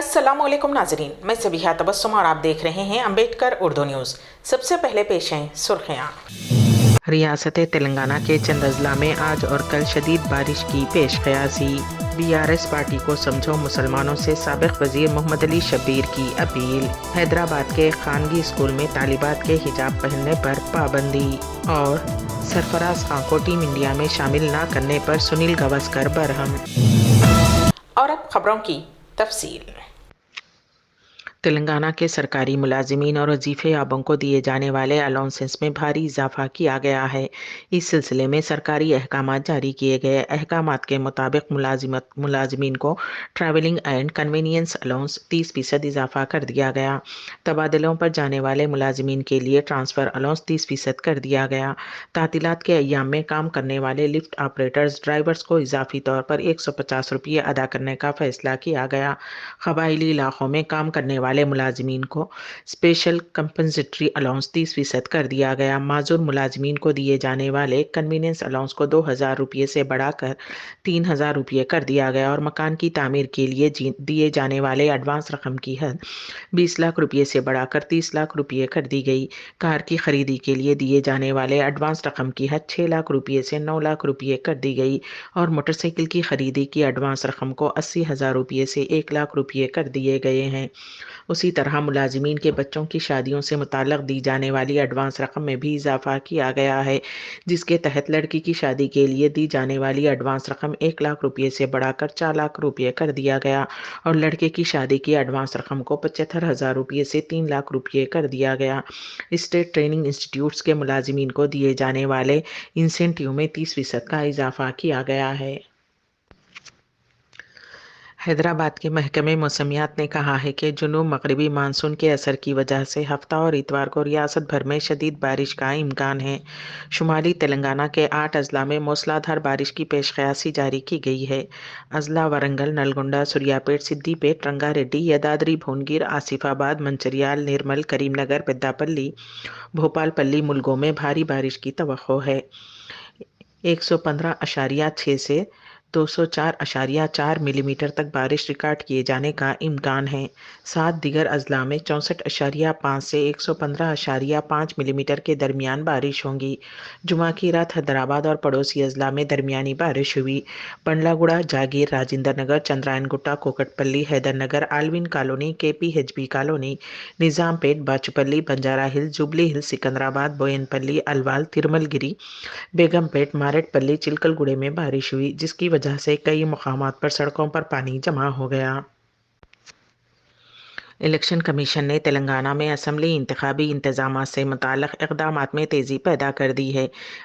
अस्सलामुअलैकुम नाजरीन, मैं सबिहा तबस्सुम और आप देख रहे हैं अम्बेडकर उर्दू न्यूज़। सबसे पहले पेश हैं सुर्खियाँ। रियासत तेलंगाना के चंद अजला में आज और कल शदीद बारिश की पेश क़यासी। बीआरएस पार्टी को समझो मुसलमानों से साबिक़ वज़ीर मोहम्मद अली शब्बीर की अपील। हैदराबाद के खानगी स्कूल में तालिबात के हिजाब पहनने पर पाबंदी। और सरफराज खान को टीम इंडिया में शामिल न करने पर सुनील गावस्कर बरहम। और अब खबरों की तफसील। तेलंगाना के सरकारी मुलाजिमीन और वजीफ़े याबों को दिए जाने वाले अलाउंसेस में भारी इजाफा किया गया है। इस सिलसिले में सरकारी अहकाम जारी किए गए। अहकाम के मुताबिक मुलाजिमीन को ट्रैवलिंग एंड कन्वीनियंस अलाउंस 30% इजाफा कर दिया गया। तबादलों पर जाने वाले मुलाजिमीन के लिए ट्रांसफ़र अलाउंस 30% कर दिया गया। तातीलात के अय्याम में काम करने वाले लिफ्ट ऑपरेटर्स ड्राइवर्स को इजाफी तौर पर 150 रुपये अदा करने का फैसला किया गया। कबायली इलाकों में काम करने वाले मुलाजिमीन को स्पेशल कंपनसेटरी अलाउंस 30% कर दिया गया। माजूर मुलाजिमीन को दिए जाने वाले कन्वीनियंस अलाउंस को 2000 रुपये से बढ़ाकर 3000 रुपये कर दिया गया और मकान की तामीर के लिए दिए जाने वाले एडवांस रकम की हद 20 लाख रुपये से बढ़ाकर 30 लाख रुपये कर दी गई। कार की खरीदी के लिए दिए जाने वाले एडवांस रकम की हद 6 लाख रुपये से 9 लाख रुपये कर दी गई और मोटरसाइकिल की खरीदी की एडवांस रकम को 80,000 रुपये से 1 लाख रुपये कर दिए गए हैं। उसी तरह मुलाजिमीन के बच्चों की शादियों से मुताल्लिक़ दी जाने वाली एडवांस रकम में भी इजाफा किया गया है, जिसके तहत लड़की की शादी के लिए दी जाने वाली एडवांस रकम 1 लाख रुपये से बढ़ाकर 4 लाख रुपये कर दिया गया और लड़के की शादी की एडवांस रकम को 75,000 रुपये से 3 लाख रुपये कर दिया गया। स्टेट ट्रेनिंग इंस्टीट्यूट्स के मुलाजिमीन को दिए जाने वाले इंसेंटिव में 30% का इजाफा किया गया है। हैदराबाद के महकमे मौसमियात ने कहा है कि जुनूब मगरबी मानसून के असर की वजह से हफ्ता और इतवार को रियासत भर में शदीद बारिश का इम्कान है। शुमाली तेलंगाना के 8 अजला में मूसलाधार बारिश की पेशकयासी जारी की गई है। अजला वरंगल, नलगोंडा, सूर्यापेट, सिद्दीपेट, रंगारेड्डी, यदाद्री, भुवनगिर, आसिफाबाद, मंचिर्याल, निर्मल, करीमनगर, पेद्दापल्ली, भोपालपल्ली, मुलगों में भारी बारिश की तवक्को है। 115.6 से 204.4 मिलीमीटर तक बारिश रिकॉर्ड किए जाने का इम्कान है। 7 दीगर अजला में 64.5 से 115.5 मिलीमीटर के दरमियान बारिश होगी। जुमा की रात हैदराबाद और पड़ोसी अजला में दरमियानी बारिश हुई। Pandlaguda, Jagir, Rajendra Nagar, Chandrayan Gutta, Kukatpally, Hydernagar, Alwyn colony, KPHB colony, Nizampet, Bachupally, Banjara hills, Jubilee hills, Secunderabad, Bowenpally, Alwal, Trimulgherry, Begumpet, Marredpally, Chilkalguda में बारिश हुई, जिसकी वजह से कई मुकामात पर सड़कों पर पानी जमा हो गया। इलेक्शन कमीशन ने तेलंगाना में असम्बली इंतखाबी इंतजामात से मुताल्लिक़ इक़दामात में तेज़ी पैदा कर दी है।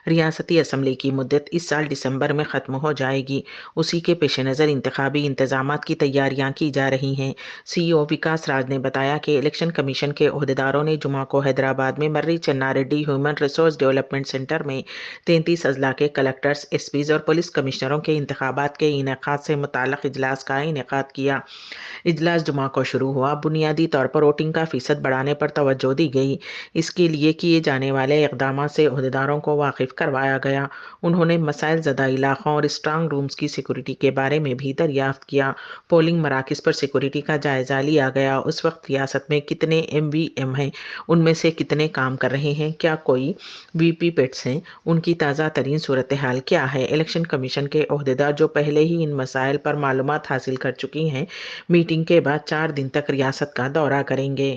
रियासती असम्बली की मुद्दत इस साल दिसंबर में ख़त्म हो जाएगी। उसी के पेश नज़र इंतखाबी इंतजामात की तैयारियां की जा रही हैं। CEO विकास राज ने बताया कि इलेक्शन कमीशन के ओहदेदारों ने जुमा को हैदराबाद में Marri Channareddy human resource development centre में 33 अजला के कलेक्टर्स, SPs और पुलिस कमिश्नरों के इंतखाबात के इनेकाद से मुताल्लिक़ इजलास का इनेकाद किया। इजलास जुमा को शुरू हुआ। बुनियादी तौर पर वोटिंग का फ़ीसद बढ़ाने पर तवज्जो दी गई। इसके लिए किए जाने वाले इक़दाम से ओहदेदारों को वाकिफ़ करवाया गया। उन्होंने मसाइल ज़दा इलाक़ों और स्ट्रांग रूम्स की सिक्योरिटी के बारे में भी दरियाफ़्त किया। पोलिंग मराकज़ पर सिक्योरिटी का जायज़ा लिया गया। उस वक्त रियासत में कितने MVM हैं, उनमें से कितने काम कर रहे हैं, क्या कोई VPPATs हैं, उनकी ताज़ा तरीन सूरत हाल क्या है। इलेक्शन कमीशन के ओहदेदार जो पहले ही इन मसाइल पर मालूमात हासिल कर चुकी हैं, मीटिंग के बाद 4 दिन तक रियासत का दौरा करेंगे।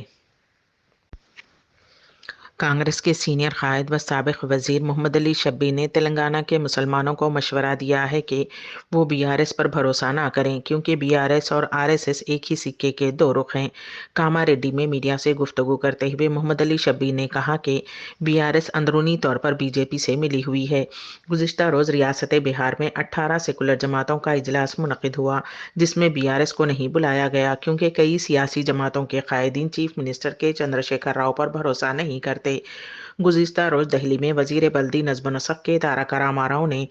कांग्रेस के सीनियर कायद व साबिक़ वज़ीर मोहम्मद अली शब्बीर ने तेलंगाना के मुसलमानों को मशवरा दिया है कि वो BRS पर भरोसा ना करें, क्योंकि BRS और RSS एक ही सिक्के के दो रुख हैं। कामारेड्डी में मीडिया से गुफ्तगू करते हुए मोहम्मद अली शब्बीर ने कहा कि BRS अंदरूनी तौर पर BJP से मिली हुई है। गुज़िश्ता रोज़ रियासत बिहार में 18 सेकुलर जमातों का इजलास मुनक़िद हुआ, जिसमें BRS को नहीं बुलाया गया, क्योंकि कई सियासी जमातों के कायदीन चीफ मिनिस्टर के चंद्रशेखर राव पर भरोसा नहीं करते। تھے۔ गुज़िश्ता रोज़ दिल्ली में वज़ीर बल्दी नज़्म व नस्क़ के इदारा करामाराओं ने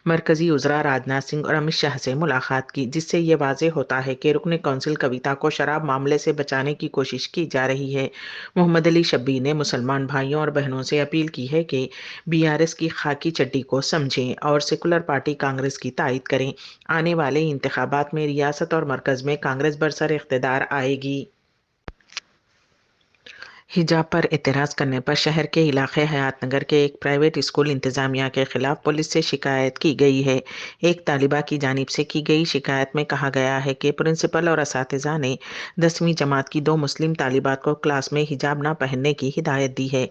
मरकज़ी वज़रा राजनाथ सिंह और अमित शाह से मुलाकात की, जिससे ये वाज़े होता है कि रुकन कौंसिल कविता को शराब मामले से बचाने की कोशिश की जा रही है। मोहम्मद अली शब्बीर ने मुसलमान भाइयों और बहनों से अपील की है कि BRS की खाकी चड्डी को समझें और सेकुलर पार्टी कांग्रेस की तायद करें। आने वाले इंतखाबात में रियासत और मरकज़ में कांग्रेस बरसर इख्तिदार आएगी। हिजाब पर एतराज़ करने पर शहर के इलाके हयात नगर के एक प्राइवेट स्कूल इंतज़ामिया के खिलाफ पुलिस से शिकायत की गई है। एक तालिबा की जानिब से की गई शिकायत में कहा गया है कि प्रिंसिपल और असातिज़ा ने 10वीं जमात की 2 मुस्लिम तालिबात को क्लास में हिजाब न पहनने की हिदायत दी है।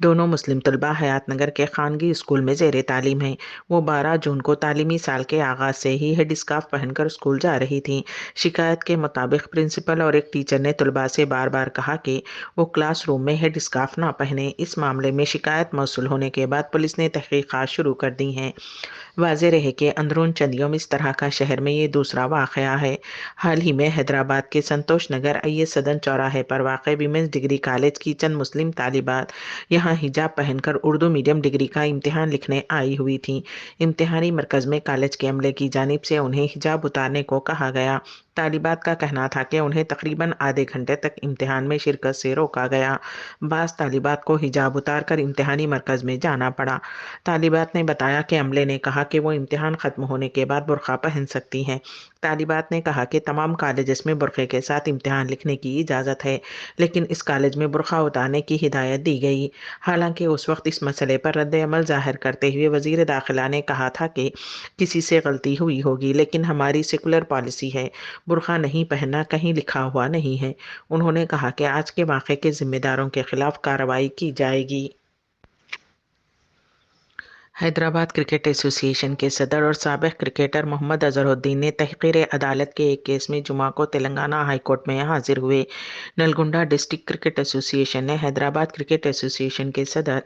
दोनों मुस्लिम तलबा हयात नगर के खानगी स्कूल में ज़ेर तालीम हैं। वो 12 जून को तालीमी साल के आगाज़ से ही हेड स्कार्फ पहनकर स्कूल जा रही थीं। शिकायत के मुताबिक प्रिंसिपल और एक टीचर ने तलबा से बार बार कहा कि वो क्लासरूम में हेड स्कार्फ ना पहने। इस मामले में शिकायत मौसूल होने के बाद पुलिस ने तहकीकात शुरू कर दी हैं। वाज़ेह रहे कि अंदरून चंदियों में इस तरह का शहर में ये दूसरा वाक़या है। हाल ही में हैदराबाद के संतोष नगर अय्यद सदन चौराहे पर वाक़ विमेंस डिग्री कॉलेज की चंद मुस्लिम तालिबात यहाँ हिजाब पहनकर उर्दू मीडियम डिग्री का इम्तिहान लिखने आई हुई थीं। इम्तिहानी मरकज़ में कॉलेज के अमले की जानिब से उन्हें हिजाब उतारने को कहा गया। तालिबात का कहना था कि उन्हें तकरीबन आधे घंटे तक इम्तिहान में शिरकत से रोका गया। बाज़ तालिबात को हिजाब उतार कर इम्तिहानी मरकज़ में जाना पड़ा। तालिबात ने बताया कि अमले ने कहा कि वो इम्तिहान ख़त्म होने के बाद बुर्का पहन सकती हैं। तालिबात ने कहा कि तमाम कॉलेजेस में बुर्के के साथ इम्तिहान लिखने की इजाज़त है, लेकिन इस कॉलेज में बुर्का उतारने की हिदायत दी गई। हालांकि उस वक्त इस मसले पर रद्द-ए-अमल ज़ाहिर करते हुए वज़ीर दाखिला ने कहा था कि किसी से गलती हुई होगी, लेकिन हमारी सेकुलर पॉलिसी है, बुर्का नहीं पहनना कहीं लिखा हुआ नहीं है। उन्होंने कहा कि आज के वाक़े के ज़िम्मेदारों के खिलाफ कार्रवाई की जाएगी। हैदराबाद क्रिकेट एसोसिएशन के सदर और साबिक़ क्रिकेटर मोहम्मद अज़हरुद्दीन ने तहक़ीर अदालत के एक केस में जुमा को तेलंगाना हाई कोर्ट में हाजिर हुए। नलगोंडा डिस्ट्रिक्ट क्रिकेट एसोसिएशन ने हैदराबाद क्रिकेट एसोसिएशन के सदर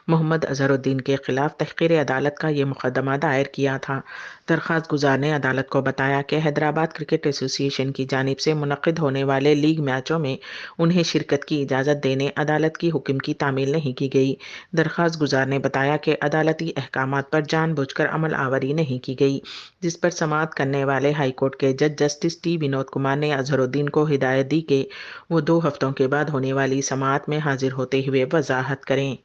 मोहम्मद अज़हरुद्दीन के खिलाफ तहक़ीर अदालत का ये मुकदमा दायर किया था। दरख्वास्त गुजार ने अदालत को बताया कि हैदराबाद क्रिकेट एसोसिएशन की जानिब से मुनक़्क़िद होने वाले लीग मैचों में उन्हें शिरकत की इजाज़त देने अदालत की हुक्म की तामील नहीं की गई। दरख्वास्त गुजार ने बताया कि अदालती अहकामात पर जानबूझकर अमल आवरी नहीं की गई, जिस पर समाअत करने वाले हाई कोर्ट के जज जस्टिस टी विनोद कुमार ने अज़हरुद्दीन को हिदायत दी कि वो 2 हफ्तों के बाद होने वाली समाअत में हाजिर होते हुए वजाहत करें।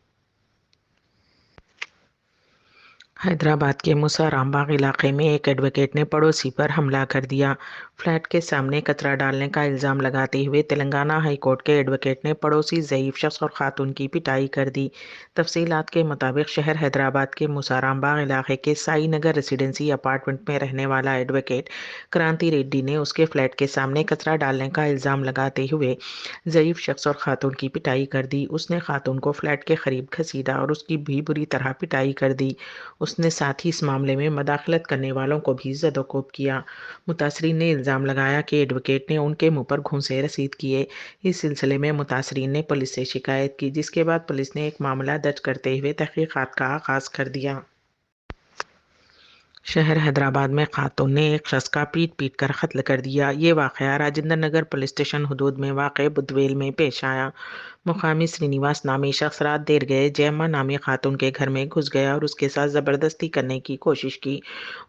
हैदराबाद के मूसा रामबाग इलाके में एक एडवोकेट ने पड़ोसी पर हमला कर दिया। फ्लैट के सामने कचरा डालने का इल्ज़ाम लगाते हुए तेलंगाना हाई कोर्ट के एडवोकेट ने पड़ोसी ज़ईफ़ शख्स और खातून की पिटाई कर दी। तफसीलात के मुताबिक शहर हैदराबाद के मूसा रामबाग इलाके के साई नगर रेसिडेंसी अपार्टमेंट में रहने वाला एडवोकेट क्रांति रेड्डी ने उसके फ्लैट के सामने कचरा डालने का इल्ज़ाम लगाते हुए ज़ईफ़ शख्स और खातून की पिटाई कर दी। उसने खातून को फ्लैट के करीब घसीटा और उसकी भी बुरी तरह पिटाई कर दी। उसने साथ ही इस मामले में मदाखलत करने वालों को भी ज़दोकोब किया। मुतासरीन ने इल्ज़ाम लगाया कि एडवोकेट ने उनके मुंह पर घूंसे रसीद किए। इस सिलसिले में मुतासरीन ने पुलिस से शिकायत की, जिसके बाद पुलिस ने एक मामला दर्ज करते हुए तहकीकात का आगाज़ कर दिया। शहर हैदराबाद में खातून ने एक शख्स का पीट कर कत्ल कर दिया। ये वाक़या राजेंद्र नगर पुलिस स्टेशन हदूद में वाक़ बुधवेल में पेश आया। मुकामी श्रीनिवास नामी शख्स रात देर गए जयम्मा नामी खातून के घर में घुस गया और उसके साथ ज़बरदस्ती करने की कोशिश की।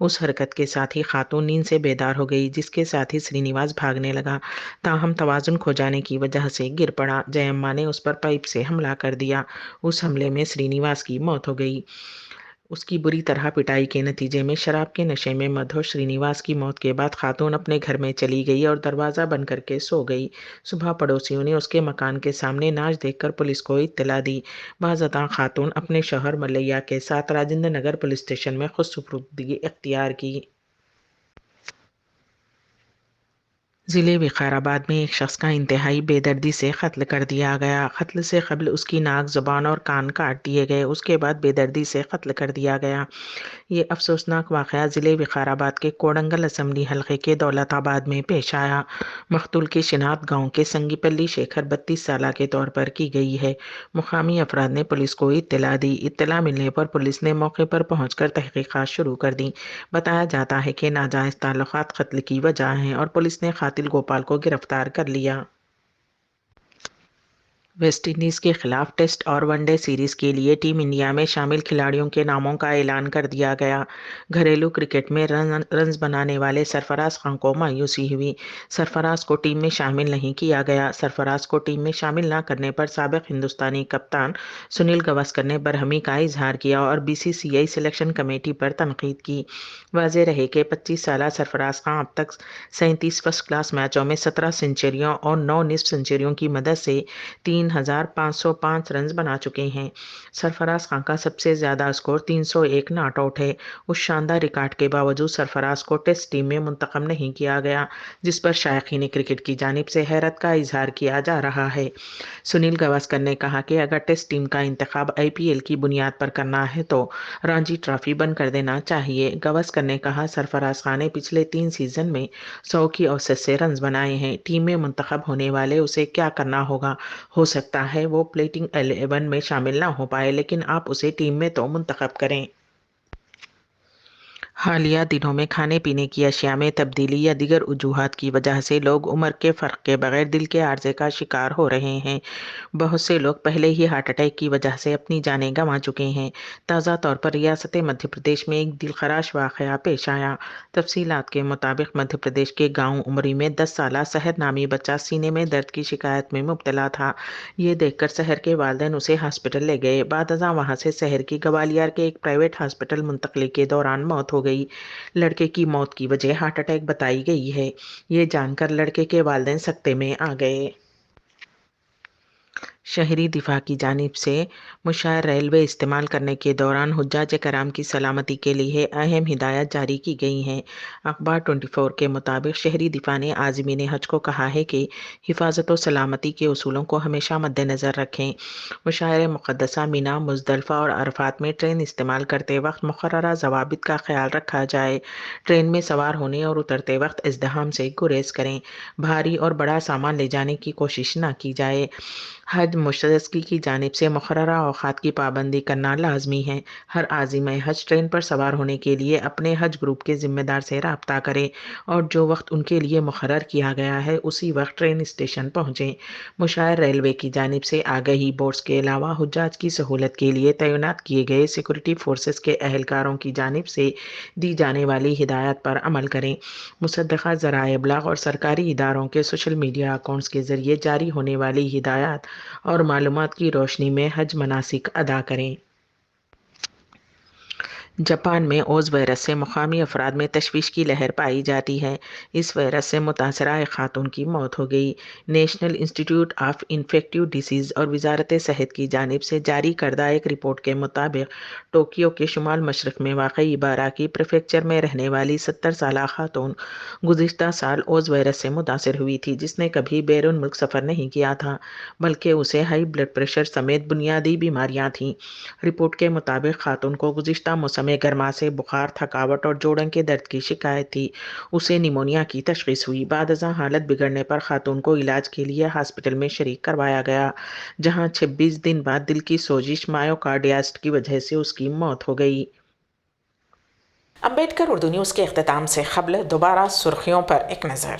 उस हरकत के साथ ही खातून नींद से बेदार हो गई, जिसके साथ ही श्रीनिवास भागने लगा। ताहम तवाज़ुन खो जाने की वजह से गिर पड़ा। जयम्मा ने उस पर पाइप से हमला कर दिया। उस हमले में श्रीनिवास की मौत हो गई। उसकी बुरी तरह पिटाई के नतीजे में शराब के नशे में मदहोश श्रीनिवास की मौत के बाद खातून अपने घर में चली गई और दरवाज़ा बंद करके सो गई। सुबह पड़ोसियों ने उसके मकान के सामने नाच देखकर पुलिस को इत्तला दी। बाज़ता खातून अपने शौहर मलैया के साथ राजेंद्र नगर पुलिस स्टेशन में खुदसुपुर्दगी इख्तियार की। ज़िले विकाराबाद में एक शख्स का इंतहाई बेदर्दी से कत्ल कर दिया गया। कत्ल से कबल उसकी नाक, ज़ुबान और कान काट दिए गए, उसके बाद बेदर्दी से कत्ल कर दिया गया। ये अफसोसनाक वाक़या ज़िले विकाराबाद के कोडंगल असम्बली हलके के दौलताबाद में पेश आया। मकतूल की शिनाख्त गाँव के संगीपल्ली शेखर 32 साल के तौर पर की गई है। मुकामी अफराद ने पुलिस को इत्तला दी। इत्तला मिलने पर पुलिस ने मौके पर पहुंचकर तहकीकात शुरू कर दी। बताया जाता है कि नाजायज़ ताल्लुकात कत्ल की वजह हैं और पुलिस ने कातिल गोपाल को गिरफ्तार कर लिया। ویسٹ انڈیز کے خلاف ٹیسٹ اور ون ڈے سیریز کے لیے ٹیم انڈیا میں شامل کھلاڑیوں کے ناموں کا اعلان کر دیا گیا۔ گھریلو کرکٹ میں رنز بنانے والے سرفراز خان کو مایوسی ہوئی۔ سرفراز کو ٹیم میں شامل نہیں کیا گیا۔ سرفراز کو ٹیم میں شامل نہ کرنے پر سابق ہندوستانی کپتان سنیل گواسکر نے برہمی کا اظہار کیا اور بی سی سی آئی سلیکشن کمیٹی پر تنقید کی۔ واضح رہے کہ 25 سالہ سرفراز خان اب تک 37 فرسٹ کلاس میچوں میں 17 سنچریوں اور 9 نصف سنچریوں کی مدد سے 3,505 رنز بنا چکے ہیں۔ سرفراز خان کا سب سے زیادہ اسکور 301 ناٹ آؤٹ ہے۔ اس شاندار ریکارڈ کے باوجود سرفراز کو ٹیسٹ ٹیم میں منتخب نہیں کیا گیا، جس پر شائقین کرکٹ کی جانب سے حیرت کا اظہار کیا جا رہا ہے۔ سنیل گواسکر نے کہا کہ اگر ٹیسٹ ٹیم کا انتخاب آئی پی ایل کی بنیاد پر کرنا ہے تو رانجی ٹرافی بند کر دینا چاہیے۔ گواسکر نے کہا سرفراز خان نے پچھلے 3 سیزن میں 100 کی اوسط سے رنز بنائے ہیں۔ ٹیم میں منتخب ہونے والے اسے کیا کرنا ہوگا؟ ہو سکتا ہے وہ پلیئنگ 11 میں شامل نہ ہو پائے، لیکن آپ اسے ٹیم میں تو منتخب کریں۔ حالیہ دنوں میں کھانے پینے کی اشیاء میں تبدیلی یا دیگر وجوہات کی وجہ سے لوگ عمر کے فرق کے بغیر دل کے عارضے کا شکار ہو رہے ہیں۔ بہت سے لوگ پہلے ہی ہارٹ اٹیک کی وجہ سے اپنی جانیں گنوا چکے ہیں۔ تازہ طور پر ریاست مدھیہ پردیش میں ایک دلخراش واقعہ پیش آیا۔ تفصیلات کے مطابق مدھیہ پردیش کے گاؤں امری میں 10 سالہ سحر نامی بچہ سینے میں درد کی شکایت میں مبتلا تھا۔ یہ دیکھ کر سحر کے والدین اسے ہاسپٹل لے گئے۔ بعد ازاں وہاں سے سحر کی گوالیار کے ایک پرائیویٹ ہاسپٹل منتقلی کے دوران موت ہو گئی۔ لڑکے کی موت کی وجہ ہارٹ اٹیک بتائی گئی ہے۔ یہ جان کر لڑکے کے والدین سکتے میں آ گئے۔ شہری دفاع کی جانب سے مشاع ریلوے استعمال کرنے کے دوران حجاج کرام کی سلامتی کے لیے اہم ہدایات جاری کی گئی ہیں۔ اخبار 24 کے مطابق شہری دفاع نے عازمین حج کو کہا ہے کہ حفاظت و سلامتی کے اصولوں کو ہمیشہ مد نظر رکھیں۔ مشاعر مقدسہ مینا، مزدلفہ اور عرفات میں ٹرین استعمال کرتے وقت مقررہ ضوابط کا خیال رکھا جائے۔ ٹرین میں سوار ہونے اور اترتے وقت ازدحام سے گریز کریں۔ بھاری اور بڑا سامان لے جانے کی کوشش نہ کی جائے۔ حج مشترکہ کی جانب سے مقررہ اوقات کی پابندی کرنا لازمی ہے۔ ہر عازم حج ٹرین پر سوار ہونے کے لیے اپنے حج گروپ کے ذمہ دار سے رابطہ کرے اور جو وقت ان کے لیے مقرر کیا گیا ہے اسی وقت ٹرین اسٹیشن پہنچیں۔ مشاع ریلوے کی جانب سے آگہی بورڈز کے علاوہ حجاج کی سہولت کے لیے تعینات کیے گئے سیکورٹی فورسز کے اہلکاروں کی جانب سے دی جانے والی ہدایات پر عمل کریں۔ مصدقہ ذرائع ابلاغ اور سرکاری اداروں کے سوشل میڈیا اکاؤنٹس کے ذریعے جاری ہونے والی ہدایات اور معلومات کی روشنی میں حج مناسک ادا کریں۔ جاپان میں اوز وائرس سے مقامی افراد میں تشویش کی لہر پائی جاتی ہے۔ اس وائرس سے متاثرہ ایک خاتون کی موت ہو گئی۔ نیشنل انسٹی ٹیوٹ آف انفیکٹیو ڈیزیز اور وزارت صحت کی جانب سے جاری کردہ ایک رپورٹ کے مطابق ٹوکیو کے شمال مشرق میں واقع ایباراکی پریفیکچر میں رہنے والی 70 سالہ خاتون گزشتہ سال اوز وائرس سے متاثر ہوئی تھی، جس نے کبھی بیرون ملک سفر نہیں کیا تھا، بلکہ اسے ہائی بلڈ پریشر سمیت بنیادی بیماریاں تھیں۔ رپورٹ کے مطابق خاتون کو گزشتہ موسم گرما سے بخار، تھکاوٹ اور جوڑوں کے درد کی شکایت تھی۔ اسے نیمونیا کی تشخیص ہوئی۔ بعد ازاں حالت بگڑنے پر خاتون کو علاج کے لیے ہاسپٹل میں شریک کروایا گیا، جہاں 26 دن بعد دل کی سوزش مائیوکارڈائٹس کی وجہ سے اس کی موت ہو گئی۔ امبیڈکر اردو نیوز کے اختتام سے قبل دوبارہ سرخیوں پر ایک نظر۔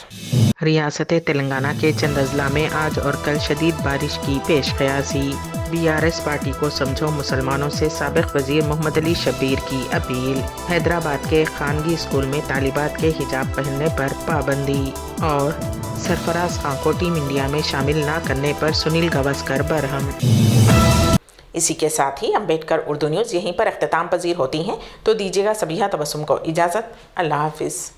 ریاست تلنگانہ کے چند اضلاع میں آج اور کل شدید بارش کی پیش قیاسی۔ بی آر ایس پارٹی کو سمجھو مسلمانوں سے سابق وزیر محمد علی شبیر کی اپیل۔ حیدرآباد کے خانگی اسکول میں طالبات کے حجاب پہننے پر پابندی، اور سرفراز خان کو ٹیم انڈیا میں شامل نہ کرنے پر سنیل گواسکر برہم۔ اسی کے ساتھ ہی امبیڈکر اردو نیوز یہیں پر اختتام پذیر ہوتی ہیں، تو دیجیے گا سبیہ تبسم کو اجازت۔ اللہ حافظ۔